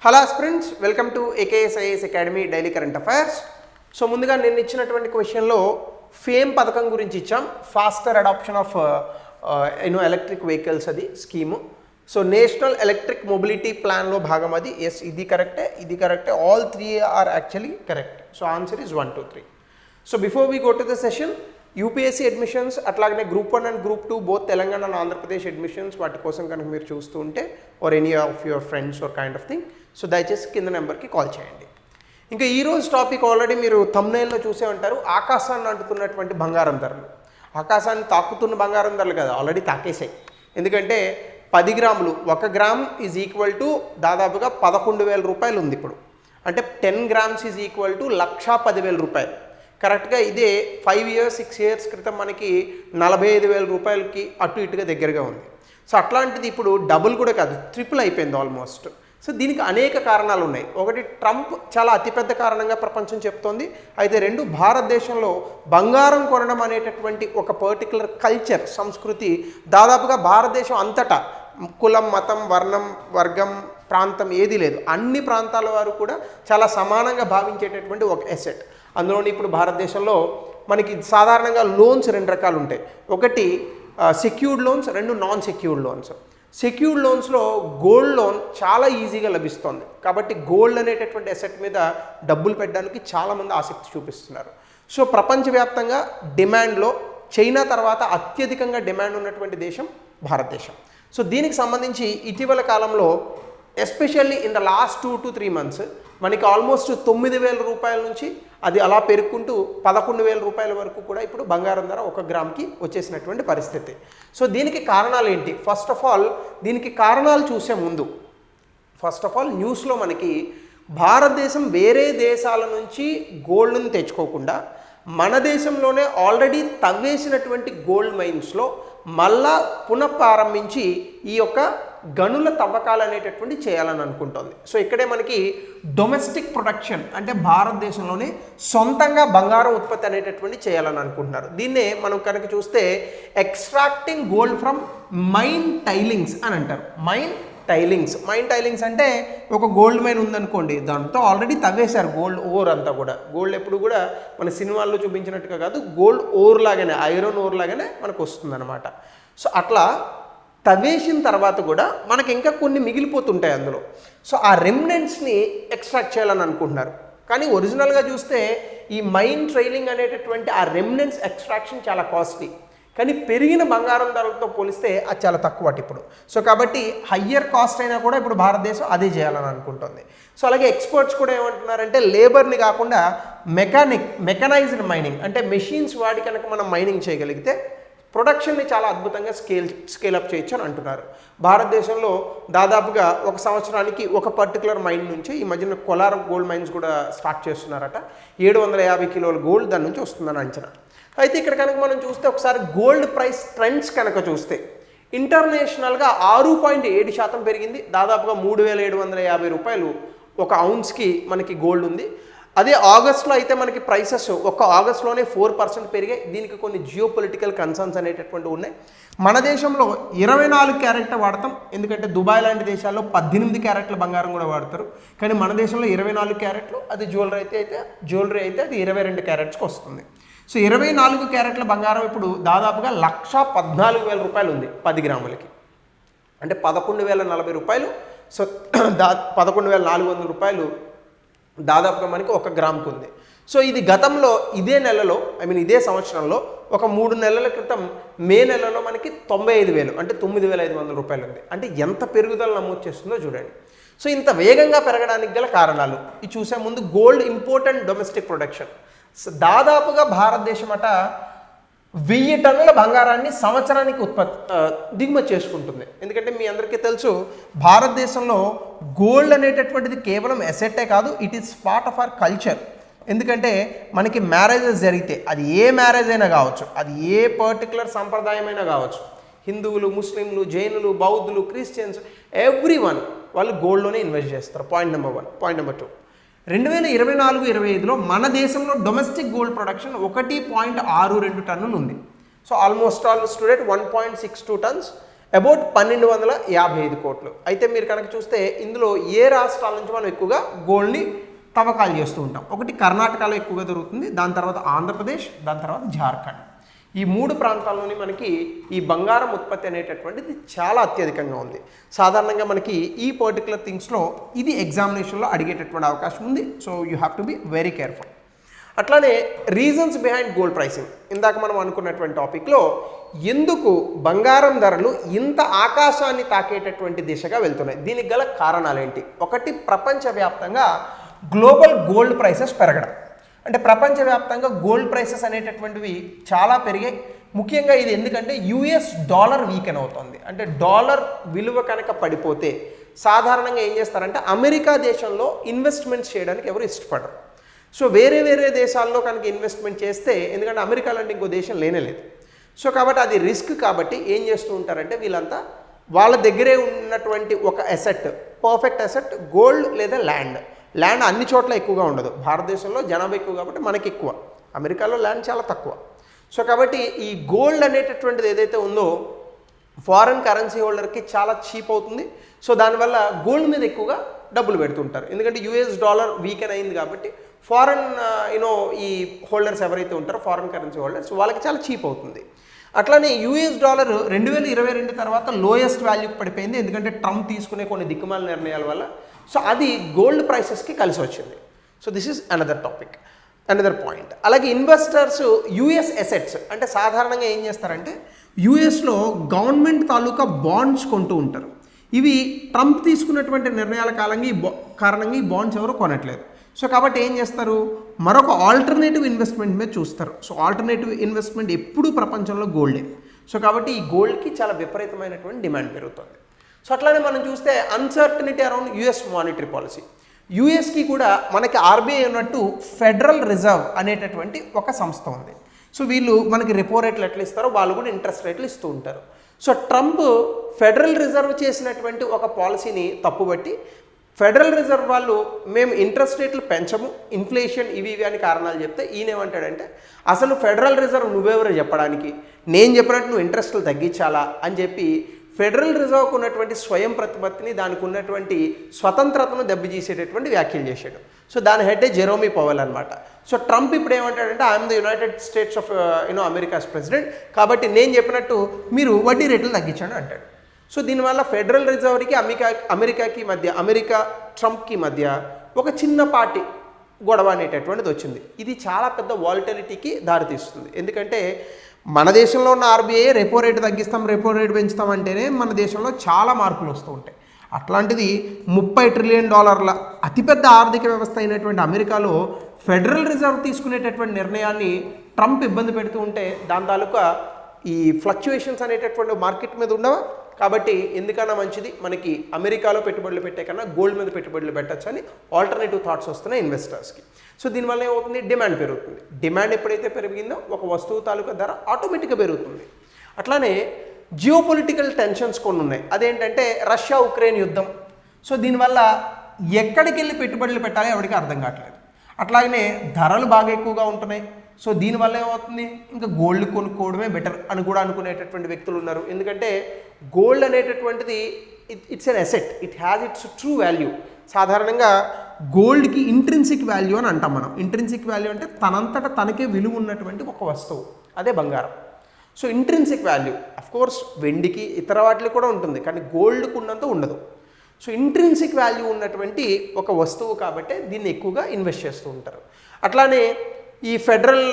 Hello students, welcome to AKSIAS academy daily current affairs. So ముందుగా నేను ఇచ్చినటువంటి క్వశ్చన్లో ఫేమ్ పథకం గురించి ఇచ్చాం. Faster adoption of electric vehicles అది scheme. So national electric mobility ప్లాన్లో భాగం అది. ఎస్, ఇది కరెక్టే. All three are actually correct. So answer is 1, 2, 3. So before we go to the session, UPSC admissions అట్లాగనే group 1 and group 2 both Telangana and Andhra Pradesh admissions వాటి కోసం కనుక మీరు చూస్తూ ఉంటే are any of your friends are kind of thing, so దయచేసి కింద నెంబర్కి కాల్ చేయండి. ఇంకా ఈరోజు టాపిక్ ఆల్రెడీ మీరు థంబ్నెయిల్లో చూసే ఉంటారు. ఆకాశాన్ని అంటుతున్నటువంటి బంగారం ధరలు. ఆకాశాన్ని తాకుతున్న బంగారం ధరలు కదా, ఆల్రెడీ తాకేసాయి. ఎందుకంటే 10 గ్రాములు, 1 గ్రామ్ ఈజ్ ఈక్వల్ టు దాదాపుగా 11,000 రూపాయలు ఉంది ఇప్పుడు. అంటే 10 గ్రామ్స్ ఈజ్ ఈక్వల్ టు 1,10,000 రూపాయలు. కరెక్ట్గా ఇదే 5 years 6 years క్రితం మనకి 45,000 రూపాయలకి అటు ఇటుగా దగ్గరగా ఉంది. సో అట్లాంటిది ఇప్పుడు డబుల్ కూడా కాదు, ట్రిపుల్ అయిపోయింది ఆల్మోస్ట్. సో దీనికి అనేక కారణాలు ఉన్నాయి. ఒకటి, ట్రంప్ చాలా అతిపెద్ద కారణంగా ప్రపంచం చెప్తోంది. అయితే 2, భారతదేశంలో బంగారం కొనడం అనేటటువంటి ఒక పర్టికులర్ కల్చర్, సంస్కృతి దాదాపుగా భారతదేశం అంతటా కులం, మతం, వర్ణం, వర్గం, ప్రాంతం ఏది లేదు, అన్ని ప్రాంతాల వారు కూడా చాలా సమానంగా భావించేటటువంటి ఒక ఎసెట్. అందులోని ఇప్పుడు భారతదేశంలో మనకి సాధారణంగా లోన్స్ 2 రకాలు ఉంటాయి. ఒకటి secured loans, 2 non secured loans. Secured లోన్స్లో గోల్డ్ లోన్ చాలా ఈజీగా లభిస్తుంది. కాబట్టి గోల్డ్ అనేటటువంటి అసెట్ మీద డబ్బులు పెట్టడానికి చాలామంది ఆసక్తి చూపిస్తున్నారు. సో ప్రపంచవ్యాప్తంగా డిమాండ్లో చైనా తర్వాత అత్యధికంగా డిమాండ్ ఉన్నటువంటి దేశం భారతదేశం. సో దీనికి సంబంధించి ఇటీవల కాలంలో especially in the last 2 to 3 months మనకి ఆల్మోస్ట్ 9,000 రూపాయల నుంచి అది అలా పెరుగుకుంటూ 11,000 రూపాయల వరకు కూడా ఇప్పుడు బంగారం ధర 1 గ్రామ్కి వచ్చేసినటువంటి పరిస్థితి. సో దీనికి కారణాలు ఏంటి? ఫస్ట్ ఆఫ్ ఆల్ దీనికి కారణాలు చూసే ముందు న్యూస్లో మనకి భారతదేశం వేరే దేశాల నుంచి గోల్డ్ని తెచ్చుకోకుండా మన దేశంలోనే ఆల్రెడీ తవ్వేసినటువంటి గోల్డ్ మైన్స్లో మళ్ళా పునఃప్రారంభించి ఈ యొక్క గనుల తవ్వకాలు అనేటటువంటి చేయాలని అనుకుంటోంది. సో ఇక్కడే మనకి డొమెస్టిక్ ప్రొడక్షన్ అంటే భారతదేశంలోనే సొంతంగా బంగారం ఉత్పత్తి అనేటటువంటి చేయాలని అనుకుంటున్నారు. దీన్నే మనం కనుక చూస్తే ఎక్స్ట్రాక్టింగ్ గోల్డ్ ఫ్రమ్ మైన్ టైలింగ్స్ అని అంటారు. మైన్ టైలింగ్స్ అంటే ఒక గోల్డ్ మైన్ ఉందనుకోండి, దాంతో ఆల్రెడీ తవ్వేశారు గోల్డ్ ఓర్ అంతా కూడా. గోల్డ్ ఎప్పుడు కూడా మన సినిమాల్లో చూపించినట్టుగా కాదు, గోల్డ్ ఓర్ లాగానే, ఐరన్ ఓర్ లాగానే మనకు వస్తుందన్నమాట. సో అట్లా తవ్వేసిన తర్వాత కూడా మనకి ఇంకా కొన్ని మిగిలిపోతుంటాయి అందులో. సో ఆ రెమినెంట్స్ని ఎక్స్ట్రాక్ట్ చేయాలని అనుకుంటున్నారు. కానీ ఒరిజినల్గా చూస్తే ఈ మైన్ ట్రైలింగ్ అనేటటువంటి ఆ రెమినెంట్స్ ఎక్స్ట్రాక్షన్ చాలా కాస్ట్లీ. కానీ పెరిగిన బంగారం ధరలతో పోలిస్తే అది చాలా తక్కువ ఇప్పుడు. సో కాబట్టి హయ్యర్ కాస్ట్ అయినా కూడా ఇప్పుడు భారతదేశం అదే చేయాలని అనుకుంటుంది. సో అలాగే ఎక్స్పర్ట్స్ కూడా ఏమంటున్నారంటే లేబర్ని కాకుండా మెకనైజ్డ్ మైనింగ్ అంటే మెషిన్స్ వాడి కనుక మనం మైనింగ్ చేయగలిగితే ప్రొడక్షన్ని చాలా అద్భుతంగా స్కేలప్ చేయొచ్చు అని అంటున్నారు. భారతదేశంలో దాదాపుగా ఒక సంవత్సరానికి ఒక పర్టికులర్ మైన్ నుంచి ఈ మధ్యన కొలార్ గోల్డ్ మైన్స్ కూడా స్టార్ట్ చేస్తున్నారట. 750 కిలోల గోల్డ్ దాని నుంచి వస్తుందని అంచనా. అయితే ఇక్కడ కనుక మనం చూస్తే ఒకసారి గోల్డ్ ప్రైస్ ట్రెండ్స్ కనుక చూస్తే ఇంటర్నేషనల్గా 6.7% పెరిగింది. దాదాపుగా 3,750 రూపాయలు ఒక ఔన్స్కి మనకి గోల్డ్ ఉంది. అదే ఆగస్ట్లో అయితే మనకి ప్రైసెస్ ఒక్క ఆగస్ట్లోనే 4% పెరిగాయి. దీనికి కొన్ని జియోపొలిటికల్ కన్సర్న్స్ అనేటటువంటివి ఉన్నాయి. మన దేశంలో 24 క్యారెట్ల వాడతాం, ఎందుకంటే దుబాయ్ లాంటి దేశాల్లో 18 క్యారెట్ల బంగారం కూడా వాడతారు. కానీ మన దేశంలో 24 క్యారెట్లు, అది జ్యువెలరీ అయితే అది 22 క్యారెట్స్కి వస్తుంది. సో 24 క్యారెట్ల బంగారం ఇప్పుడు దాదాపుగా 1,14,000 రూపాయలు ఉంది 10 గ్రాములకి. అంటే 11,040 రూపాయలు. సో 11,400 రూపాయలు దాదాపుగా మనకి 1 గ్రామ్కి ఉంది. సో ఇది గతంలో ఇదే సంవత్సరంలో ఒక 3 నెలల క్రితం మే నెలలో మనకి 95,000 అంటే 9,500 రూపాయలు ఉంది. అంటే ఎంత పెరుగుదల నమోదు చేస్తుందో చూడండి. సో ఇంత వేగంగా పెరగడానికి గల కారణాలు ఇది చూసే ముందు gold import and domestic production. దాదాపుగా భారతదేశం 1000 టన్నుల బంగారాన్ని సంవత్సరానికి దిగుమతి చేసుకుంటుంది. ఎందుకంటే మీ అందరికీ తెలుసు భారతదేశంలో గోల్డ్ అనేటటువంటిది కేవలం ఎసెట్టే కాదు, it is part of our culture. ఎందుకంటే మనకి మ్యారేజెస్ జరిగితే అది ఏ మ్యారేజ్ అయినా కావచ్చు, అది ఏ పర్టికులర్ సంప్రదాయమైనా కావచ్చు, హిందువులు, ముస్లింలు, జైనులు, బౌద్ధులు, క్రిస్టియన్స్, ఎవ్రీవన్ వాళ్ళు గోల్డ్లోనే ఇన్వెస్ట్ చేస్తారు. Point number 1. పాయింట్ నెంబర్ 2, 2024-25లో మన దేశంలో డొమెస్టిక్ గోల్డ్ ప్రొడక్షన్ 1.62 టన్నులు ఉంది. So almost all student 1.62 turns. About 1255 కోట్లు. అయితే మీరు కనుక చూస్తే ఇందులో ఏ రాష్ట్రాల నుంచి మనం ఎక్కువగా గోల్డ్ని తవ్వకాలు చేస్తూ ఉంటాం? ఒకటి కర్ణాటకలో ఎక్కువగా దొరుకుతుంది, దాని తర్వాత ఆంధ్రప్రదేశ్, దాని తర్వాత జార్ఖండ్. ఈ 3 ప్రాంతాల్లోని మనకి ఈ బంగారం ఉత్పత్తి అనేటటువంటిది చాలా అత్యధికంగా ఉంది. సాధారణంగా మనకి ఈ పర్టికులర్ థింగ్స్లో ఇది ఎగ్జామినేషన్లో అడిగేటటువంటి అవకాశం ఉంది. So you have to be very careful. అట్లానే రీజన్స్ బిహైండ్ గోల్డ్ ప్రైసింగ్, ఇందాక మనం అనుకున్నటువంటి టాపిక్లో ఎందుకు బంగారం ధరలు ఇంత ఆకాశాన్ని తాకేటటువంటి దిశగా వెళ్తున్నాయి, దీనికి గల కారణాలు ఏంటి? ఒకటి, ప్రపంచవ్యాప్తంగా గ్లోబల్ గోల్డ్ ప్రైసెస్ పెరగడం. అంటే ప్రపంచవ్యాప్తంగా గోల్డ్ ప్రైసెస్ అనేటటువంటివి చాలా పెరిగాయి. ముఖ్యంగా ఇది ఎందుకంటే యుఎస్ డాలర్ వీకెన్ అవుతుంది. అంటే డాలర్ విలువ కనుక పడిపోతే సాధారణంగా ఏం చేస్తారంటే అమెరికా దేశంలో ఇన్వెస్ట్మెంట్స్ చేయడానికి ఎవరు ఇష్టపడరు. సో వేరే వేరే దేశాల్లో కనుక ఇన్వెస్ట్మెంట్ చేస్తే, ఎందుకంటే అమెరికా లాంటి ఇంకో దేశం లేనేలేదు. సో కాబట్టి అది రిస్క్. కాబట్టి ఏం చేస్తూ ఉంటారంటే వీళ్ళంతా వాళ్ళ దగ్గరే ఉన్నటువంటి ఒక అసెట్, పర్ఫెక్ట్ అసెట్ గోల్డ్ లేదా ల్యాండ్. ల్యాండ్ అన్ని చోట్ల ఎక్కువగా ఉండదు. భారతదేశంలో జనాభా ఎక్కువ కాబట్టి మనకి ఎక్కువ, అమెరికాలో ల్యాండ్ చాలా తక్కువ. సో కాబట్టి ఈ గోల్డ్ అనేటటువంటిది ఏదైతే ఉందో ఫారెన్ కరెన్సీ హోల్డర్కి చాలా చీప్ అవుతుంది. సో దానివల్ల గోల్డ్ మీద ఎక్కువగా డబ్బులు పెడుతుంటారు. ఎందుకంటే యుఎస్ డాలర్ వీకెన్ అయింది కాబట్టి ఫారెన్ ఈ హోల్డర్స్ ఎవరైతే ఉంటారో ఫారెన్ కరెన్సీ హోల్డర్స్ వాళ్ళకి చాలా చీప్ అవుతుంది. అట్లానే యుఎస్ డాలర్ 2022 తర్వాత లోయెస్ట్ వాల్యూకి పడిపోయింది, ఎందుకంటే ట్రంప్ తీసుకునే కొన్ని దిక్కుమాల నిర్ణయాల వల్ల. సో అది గోల్డ్ ప్రైసెస్కి కలిసి వచ్చింది. So this is another topic, another point. అలాగే ఇన్వెస్టర్స్ యుఎస్ అసెట్స్, అంటే సాధారణంగా ఏం చేస్తారంటే యుఎస్లో గవర్నమెంట్ తాలూకా బాండ్స్ కొంటూ ఉంటారు. ఇవి ట్రంప్ తీసుకున్నటువంటి నిర్ణయాల కారణంగా ఈ బాండ్స్ ఎవరు కొనట్లేదు. సో కాబట్టి ఏం చేస్తారు, మరొక ఆల్టర్నేటివ్ ఇన్వెస్ట్మెంట్ మీద చూస్తారు. సో ఆల్టర్నేటివ్ ఇన్వెస్ట్మెంట్ ఎప్పుడూ ప్రపంచంలో గోల్డే. సో కాబట్టి ఈ గోల్డ్కి చాలా విపరీతమైనటువంటి డిమాండ్ పెరుగుతుంది. సో అట్లానే మనం చూస్తే uncertainty around US monetary policy. యుఎస్కి కూడా మనకి ఆర్బీఐ ఉన్నట్టు ఫెడరల్ రిజర్వ్ అనేటటువంటి ఒక సంస్థ ఉంది. సో వీళ్ళు మనకి రెపో రేట్లు ఎట్లా ఇస్తారో వాళ్ళు కూడా ఇంట్రెస్ట్ రేట్లు ఇస్తూ ఉంటారు. సో ట్రంప్ ఫెడరల్ రిజర్వ్ చేసినటువంటి ఒక పాలసీని తప్పుబట్టి ఫెడరల్ రిజర్వ్ వాళ్ళు మేము ఇంట్రెస్ట్ రేట్లు పెంచము, ఇన్ఫ్లేషన్ ఇవి అని కారణాలు చెప్తే ఈయనేమంటాడంటే అసలు ఫెడరల్ రిజర్వ్ నువ్వెవరు చెప్పడానికి, నేను చెప్పినట్టు నువ్వు ఇంట్రెస్ట్లు తగ్గించాలా అని చెప్పి ఫెడరల్ రిజర్వ్కు ఉన్నటువంటి స్వయం ప్రతిపత్తిని, దానికి ఉన్నటువంటి స్వతంత్రతను దెబ్బతీసేటటువంటి వ్యాఖ్యలు చేశాడు. సో దాని హెడ్డే జెరోమీ పవెల్ అనమాట. సో ట్రంప్ ఇప్పుడు ఏమంటాడంటే I'm the United States of America's president, కాబట్టి నేను చెప్పినట్టు మీరు వడ్డీ రేట్లు తగ్గించండి అంటాడు. సో దీనివల్ల ఫెడరల్ రిజర్వ్కి అమెరికాకి మధ్య, అమెరికా ట్రంప్కి మధ్య ఒక చిన్నపాటి గొడవ అనేటటువంటిది వచ్చింది. ఇది చాలా పెద్ద వాలటిలిటీకి దారితీస్తుంది. ఎందుకంటే మన దేశంలో ఉన్న ఆర్బీఐ రెపో రేటు తగ్గిస్తాం, రెపో రేటు పెంచుతాం అంటేనే మన దేశంలో చాలా మార్పులు వస్తూ ఉంటాయి. అట్లాంటిది $30 ట్రిలియన్ అతిపెద్ద ఆర్థిక వ్యవస్థ అయినటువంటి అమెరికాలో ఫెడరల్ రిజర్వ్ తీసుకునేటటువంటి నిర్ణయాన్ని ట్రంప్ ఇబ్బంది పెడుతూ ఉంటే దాని తాలూకా ఈ ఫ్లక్చుయేషన్స్ అనేటటువంటి మార్కెట్ మీద ఉండవా? కాబట్టి ఎందుకన్నా మంచిది మనకి అమెరికాలో పెట్టుబడులు పెట్టే కన్నా గోల్డ్ మీద పెట్టుబడులు పెట్టచ్చు అని ఆల్టర్నేటివ్ థాట్స్ వస్తున్నాయి ఇన్వెస్టర్స్కి. సో దీనివల్ల ఏమవుతుంది, డిమాండ్ పెరుగుతుంది. డిమాండ్ ఎప్పుడైతే పెరిగిందో ఒక వస్తువు తాలూకా ధర ఆటోమేటిక్గా పెరుగుతుంది. అట్లానే జియోపొలిటికల్ టెన్షన్స్ కొన్ని ఉన్నాయి. అదేంటంటే రష్యా ఉక్రెయిన్ యుద్ధం. సో దీనివల్ల ఎక్కడికి వెళ్ళి పెట్టుబడులు పెట్టాలి ఎవరికి అర్థం కావట్లేదు. అట్లాగనే ధరలు బాగా ఎక్కువగా ఉంటున్నాయి. సో దీనివల్ల ఏమవుతుంది, ఇంకా గోల్డ్ కొనుక్కోవడమే బెటర్ అని కూడా అనుకునేటటువంటి వ్యక్తులు ఉన్నారు. ఎందుకంటే గోల్డ్ అనేటటువంటిది it's an asset, it has its true value. సాధారణంగా గోల్డ్కి ఇంట్రిన్సిక్ వాల్యూ అని అంటాం మనం. ఇంట్రిన్సిక్ వాల్యూ అంటే తనంతట తనకే విలువ ఉన్నటువంటి ఒక వస్తువు, అదే బంగారం. సో ఇంట్రిన్సిక్ వాల్యూ అఫ్కోర్స్ వెండికి ఇతర వాటికి కూడా ఉంటుంది, కానీ గోల్డ్కు ఉన్నంత ఉండదు. సో ఇంట్రిన్సిక్ వాల్యూ ఉన్నటువంటి ఒక వస్తువు కాబట్టి దీన్ని ఎక్కువగా ఇన్వెస్ట్ చేస్తూ ఉంటారు. అట్లానే ఈ federal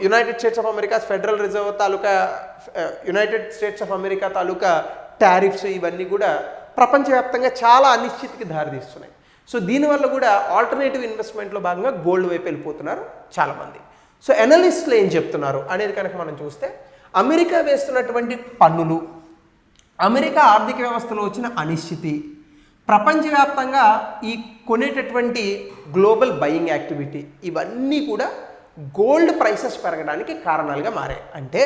United States of America federal reserve taluka United States of America taluka tariffs ఇవన్నీ కూడా ప్రపంచవ్యాప్తంగా చాలా అనిశ్చితికి దారితీస్తున్నాయి. సో దీనివల్ల కూడా ఆల్టర్నేటివ్ ఇన్వెస్ట్మెంట్లో భాగంగా గోల్డ్ వైపు వెళ్ళిపోతున్నారు చాలామంది. సో ఎనలిస్టులు ఏం చెప్తున్నారు అనేది కనుక మనం చూస్తే అమెరికా వేస్తున్నటువంటి పన్నులు, అమెరికా ఆర్థిక వ్యవస్థలో వచ్చిన అనిశ్చితి, ప్రపంచవ్యాప్తంగా ఈ కొనేటటువంటి గ్లోబల్ బయింగ్ యాక్టివిటీ ఇవన్నీ కూడా గోల్డ్ ప్రైసెస్ పెరగడానికి కారణాలుగా మారాయి. అంటే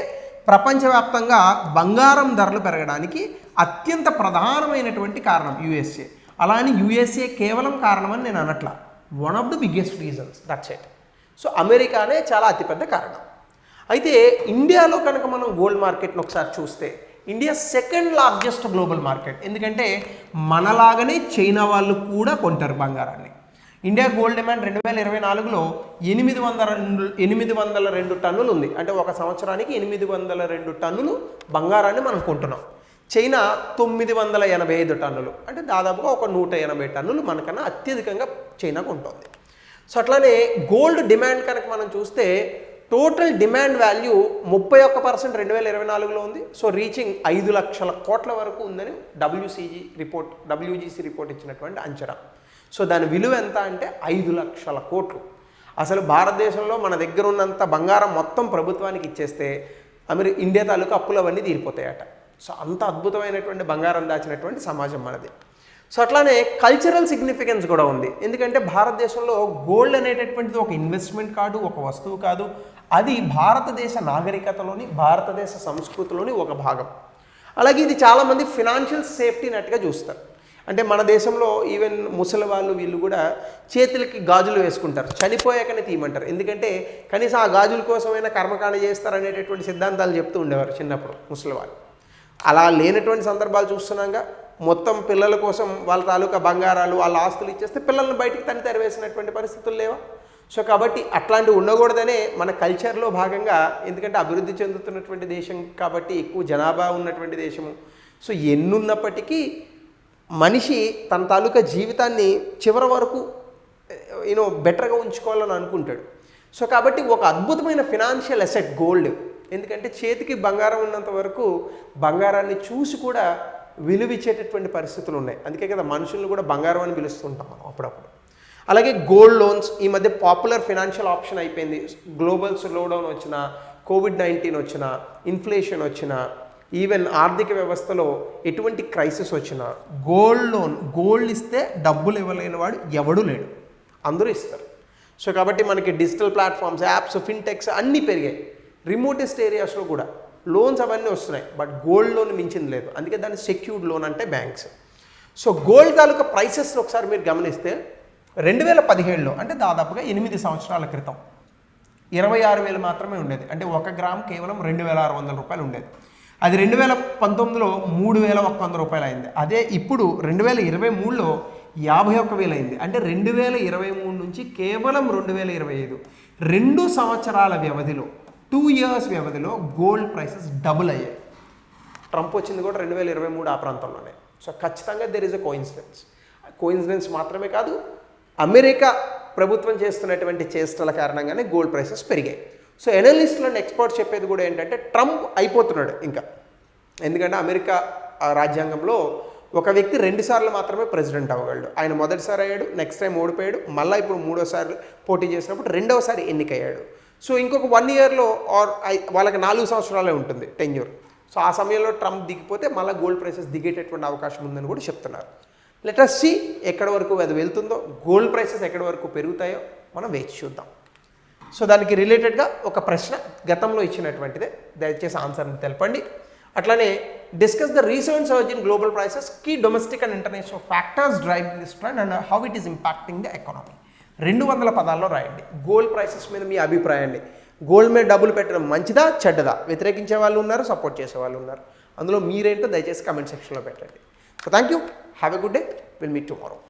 ప్రపంచవ్యాప్తంగా బంగారం ధరలు పెరగడానికి అత్యంత ప్రధానమైనటువంటి కారణం యుఎస్ఏ. అలా అని యుఎస్ఏ కేవలం కారణమని నేను అనట్లా, one of the biggest reasons, that's it. So అమెరికానే చాలా అతిపెద్ద కారణం. అయితే ఇండియాలో కనుక మనం గోల్డ్ మార్కెట్ని ఒకసారి చూస్తే India second largest global market. ఎందుకంటే మనలాగనే చైనా వాళ్ళు కూడా కొంటారు బంగారాన్ని. ఇండియా గోల్డ్ డిమాండ్ 2024లో 802 టన్నులు ఉంది. అంటే ఒక సంవత్సరానికి 802 టన్నులు బంగారాన్ని మనం కొంటున్నాం. చైనా 985 టన్నులు, అంటే దాదాపుగా ఒక 180 టన్నులు మనకన్నా అత్యధికంగా చైనా కొంటుంది. సో అట్లానే గోల్డ్ డిమాండ్ కనుక మనం చూస్తే టోటల్ డిమాండ్ వాల్యూ 31% 2024లో ఉంది. సో రీచింగ్ 5 లక్షల కోట్ల వరకు ఉందని WGC రిపోర్ట్ ఇచ్చినటువంటి అంచనా. సో దాని విలువ ఎంత అంటే 5 లక్షల కోట్లు. అసలు భారతదేశంలో మన దగ్గర ఉన్నంత బంగారం మొత్తం ప్రభుత్వానికి ఇచ్చేస్తే ఇండియా తాలూకు అప్పులు అవన్నీ తీరిపోతాయట. సో అంత అద్భుతమైనటువంటి బంగారం దాచినటువంటి సమాజం మనది. సో అట్లానే కల్చరల్ సిగ్నిఫికెన్స్ కూడా ఉంది. ఎందుకంటే భారతదేశంలో గోల్డ్ అనేటటువంటిది ఒక ఇన్వెస్ట్మెంట్ కాదు, ఒక వస్తువు కాదు, అది భారతదేశ నాగరికతలోని, భారతదేశ సంస్కృతిలోని ఒక భాగం. అలాగే ఇది చాలామంది ఫినాన్షియల్ సేఫ్టీ నట్టుగా చూస్తారు. అంటే మన దేశంలో ఈవెన్ ముసలి వాళ్ళు వీళ్ళు కూడా చేతులకి గాజులు వేసుకుంటారు, చనిపోయాకనే తీయమంటారు. ఎందుకంటే కనీసం ఆ గాజుల కోసమైనా కర్మకాండ చేస్తారనేటటువంటి సిద్ధాంతాలు చెప్తూ ఉండేవారు చిన్నప్పుడు ముసలి వాళ్ళు. అలా లేనటువంటి సందర్భాలు చూస్తున్నాగా. మొత్తం పిల్లల కోసం వాళ్ళ తాలూకా బంగారాలు, వాళ్ళ ఆస్తులు ఇచ్చేస్తే పిల్లల్ని బయటికి తని తెరవేసినటువంటి పరిస్థితులు లేవా? సో కాబట్టి అట్లాంటివి ఉండకూడదనే మన కల్చర్లో భాగంగా, ఎందుకంటే అభివృద్ధి చెందుతున్నటువంటి దేశం కాబట్టి, ఎక్కువ జనాభా ఉన్నటువంటి దేశము. సో ఎన్నున్నప్పటికీ మనిషి తన తాలూకా జీవితాన్ని చివరి వరకు బెటర్గా ఉంచుకోవాలని అనుకుంటాడు. సో కాబట్టి ఒక అద్భుతమైన ఫినాన్షియల్ అసెట్ గోల్డ్. ఎందుకంటే చేతికి బంగారం ఉన్నంత వరకు బంగారాన్ని చూసి కూడా విలువిచ్చేటటువంటి పరిస్థితులు ఉన్నాయి. అందుకే కదా మనుషులను కూడా బంగారం అని పిలుస్తుంటాం మనం అప్పుడప్పుడు. అలాగే గోల్డ్ లోన్స్ ఈ మధ్య పాపులర్ ఫినాన్షియల్ ఆప్షన్ అయిపోయింది. గ్లోబల్ స్లోడౌన్ వచ్చినా, COVID-19 వచ్చినా, ఇన్ఫ్లేషన్ వచ్చినా, ఈవెన్ ఆర్థిక వ్యవస్థలో ఎటువంటి క్రైసిస్ వచ్చినా గోల్డ్ లోన్, గోల్డ్ ఇస్తే డబ్బులు ఇవ్వలేని వాడు ఎవడూ లేడు, అందరూ ఇస్తారు. సో కాబట్టి మనకి డిజిటల్ ప్లాట్ఫామ్స్, యాప్స్, ఫిన్టెక్స్ అన్నీ పెరిగాయి. రిమోటెస్ట్ ఏరియాస్లో కూడా లోన్స్ అవన్నీ వస్తున్నాయి. బట్ గోల్డ్ లోన్ మించింది లేదు. అందుకే దాన్ని సెక్యూర్డ్ లోన్ అంటే బ్యాంక్స్. సో గోల్డ్ తాలూకా ప్రైసెస్ని ఒకసారి మీరు గమనిస్తే 2017లో అంటే దాదాపుగా 8 సంవత్సరాల క్రితం 26,000 మాత్రమే ఉండేది. అంటే 1 గ్రామ్ కేవలం 2,600 రూపాయలు ఉండేది. అది 2019లో 3,100 రూపాయలు అయింది. అదే ఇప్పుడు 2023లో 51,000 అయింది. అంటే 2023 నుంచి కేవలం 2025 2 సంవత్సరాల వ్యవధిలో, 2 ఇయర్స్ వ్యవధిలో గోల్డ్ ప్రైసెస్ డబుల్ అయ్యాయి. ట్రంప్ వచ్చింది కూడా 2023 ఆ ప్రాంతంలోనే. సో ఖచ్చితంగా దెర్ ఈజ్ ఎ కోయిన్సిడెన్స్ మాత్రమే కాదు, అమెరికా ప్రభుత్వం చేస్తున్నటువంటి చేష్టల కారణంగానే గోల్డ్ ప్రైసెస్ పెరిగాయి. సో ఎనలిస్టులు అండ్ ఎక్స్పర్ట్స్ చెప్పేది కూడా ఏంటంటే ట్రంప్ అయిపోతున్నాడు ఇంకా. ఎందుకంటే అమెరికా రాజ్యాంగంలో ఒక వ్యక్తి 2 సార్లు మాత్రమే ప్రెసిడెంట్ అవ్వగలడు. ఆయన మొదటిసారి అయ్యాడు, నెక్స్ట్ టైం ఓడిపోయాడు, మళ్ళీ ఇప్పుడు 3వసారి పోటీ చేసినప్పుడు 2వసారి ఎన్నికయ్యాడు. సో ఇంకొక 1 ఇయర్లో వాళ్ళకి 4 సంవత్సరాలే ఉంటుంది టెన్యూర్. సో ఆ సమయంలో ట్రంప్ దిగిపోతే మళ్ళీ గోల్డ్ ప్రైసెస్ దిగేటటువంటి అవకాశం ఉందని కూడా చెప్తున్నారు. లెట్ us see ఎక్కడి వరకు అది వెళ్తుందో, గోల్డ్ ప్రైసెస్ ఎక్కడి వరకు పెరుగుతాయో మనం వేచి చూద్దాం. సో దానికి రిలేటెడ్గా ఒక ప్రశ్న గతంలో ఇచ్చినటువంటిదే, దయచేసి ఆన్సర్ని తెలపండి. అట్లానే discuss the recent surge in global prices, key domestic and international factors drive this trend and how it is impacting the economy. 200 పదాల్లో రాయండి. గోల్డ్ ప్రైసెస్ మీద మీ అభిప్రాయాన్ని. గోల్డ్ మీద డబ్బులు పెట్టడం మంచిదా చెడ్డదా? వ్యతిరేకించే వాళ్ళు ఉన్నారు, సపోర్ట్ చేసే వాళ్ళు ఉన్నారు. అందులో మీరేంటో దయచేసి కమెంట్ సెక్షన్లో పెట్టండి. So thank you, have a good day, will meet tomorrow.